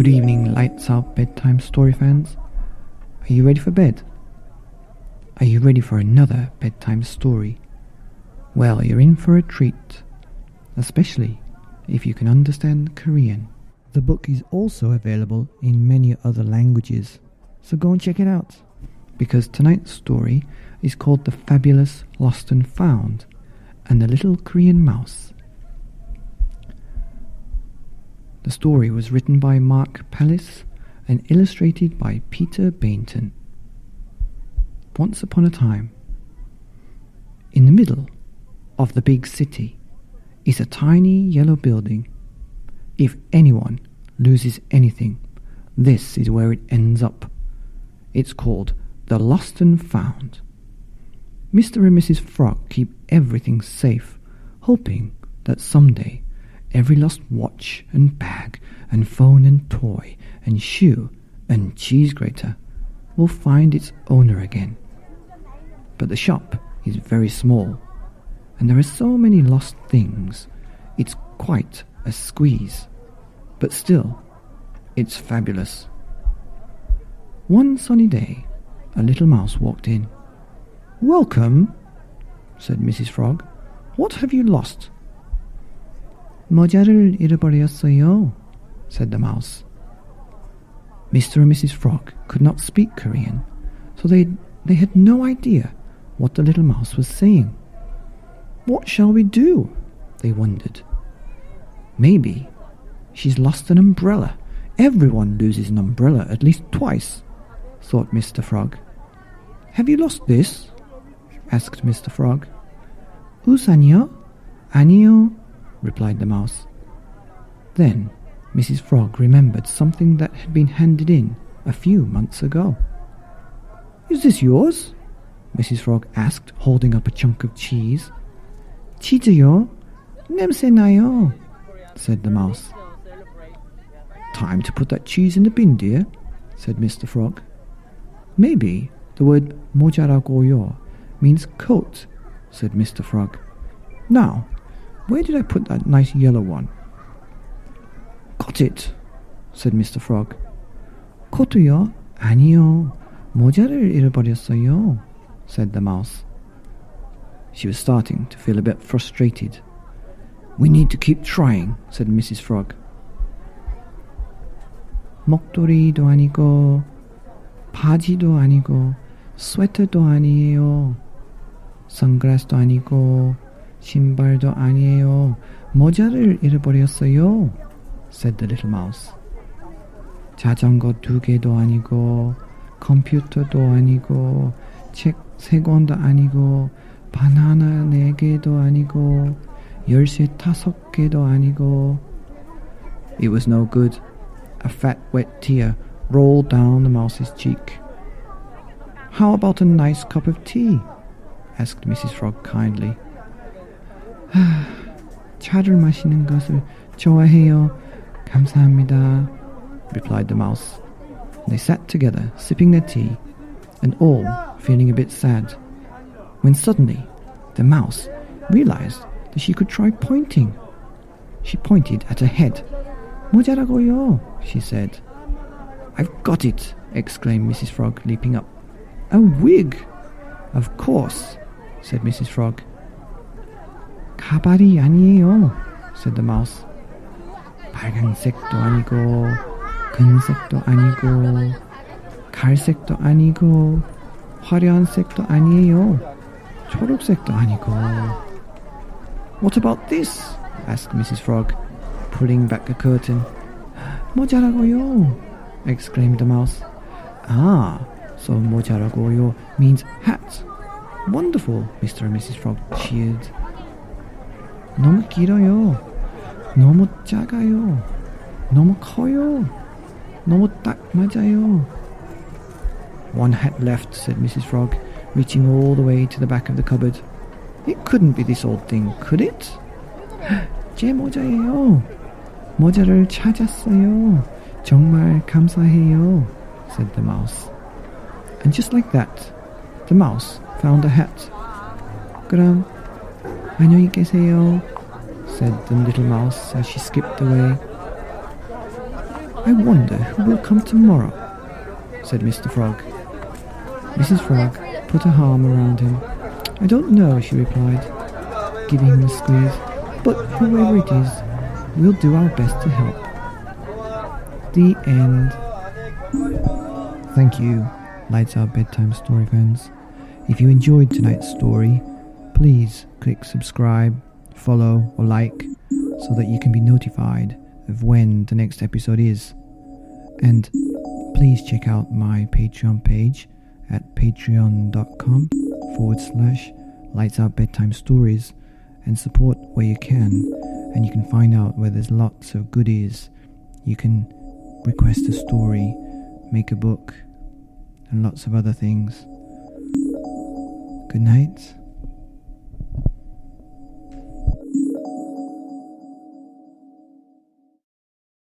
Good evening, Lights Out Bedtime Story fans. Are you ready for bed? Are you ready for another bedtime story? Well, you're in for a treat, especially if you can understand Korean. The book is also available in many other languages, so go and check it out. Because tonight's story is called The Fabulous Lost and Found and the Little Korean Mouse. The story was written by Mark Pallis and illustrated by Peter Bainton. Once upon a time, in the middle of the big city is a tiny yellow building. If anyone loses anything, this is where it ends up. It's called the Lost and Found. Mr. and Mrs. Frog keep everything safe, hoping that someday every lost watch and bag and phone and toy and shoe and cheese grater will find its owner again. But the shop is very small, and there are so many lost things, it's quite a squeeze. But still, it's fabulous. One sunny day, a little mouse walked in. "Welcome," said Mrs. Frog. "What have you lost?" "모자를 잃어버렸어요," said the mouse. Mr. and Mrs. Frog could not speak Korean, so they had no idea what the little mouse was saying. What shall we do? They wondered. Maybe she's lost an umbrella. Everyone loses an umbrella at least twice, thought Mr. Frog. "Have you lost this?" asked Mr. Frog. "우산이요? 아니요," replied the mouse. Then Mrs. Frog remembered something that had been handed in a few months ago. "Is this yours?" Mrs. Frog asked, holding up a chunk of cheese. "치즈요? 냄새나요," said the mouse. "Time to put that cheese in the bin, dear," said Mr. Frog. "Maybe the word 모자라고요 means coat," said Mr. Frog. "Now, where did I put that nice yellow one?" "Got it," said Mr. Frog. "코트요? 아니요. 모자를 잃어버렸어요," said the mouse. She was starting to feel a bit frustrated. "We need to keep trying," said Mrs. Frog. 목도리도 아니고 바지도 아니고 스웨터도 아니에요. 선글라스도 아니고 신발도 아니에요. 모자를 잃어버렸어요, said the little mouse. 자전거 2개도 아니고 컴퓨터도 아니고 책 3권도 아니고 바나나 4개도 아니고 열쇠 5개도 아니고. It was no good. A fat wet tear rolled down the mouse's cheek. "How about a nice cup of tea?" asked Mrs. Frog kindly. 차를 마시는 것을 좋아해요. 감사합니다, replied the mouse. They sat together, sipping their tea, and all feeling a bit sad, when suddenly the mouse realized that she could try pointing. She pointed at her head. "모자라고요," she said. "I've got it," exclaimed Mrs. Frog, leaping up. "A wig!" "Of course," said Mrs. Frog. "가발이 아니에요," said the mouse. "빨간색도 아니고 금색도 아니고 갈색도 아니고 화려한 색도 아니에요. 초록색도 아니고." "What about this?" asked Mrs. Frog, pulling back the curtain. "모자라고요," exclaimed the mouse. "Ah, so 모자라고요 means hat. Wonderful," Mr. and Mrs. Frog cheered. "너무 길어요. 너무 작아요. 너무 커요. 너무 딱 맞아요." "One hat left," said Mrs. Frog, reaching all the way to the back of the cupboard. "It couldn't be this old thing, could it?" "제 모자예요. 모자를 찾았어요. 정말 감사해요," said the mouse. And just like that, the mouse found a hat. "그럼 안녕히 계세요," said the little mouse as she skipped away. I wonder who will come tomorrow, said Mr. Frog. Mrs. Frog put her arm around him. I don't know, she replied, giving him a squeeze, but whoever it is, we'll do our best to help. The end. Thank you, Lights Out Bedtime Story fans. If you enjoyed tonight's story, please click subscribe, follow or like so that you can be notified of when the next episode is. And please check out my Patreon page at patreon.com/Lights Out Bedtime Stories and support where you can, and you can find out where there's lots of goodies. You can request a story, make a book, and lots of other things. Good night.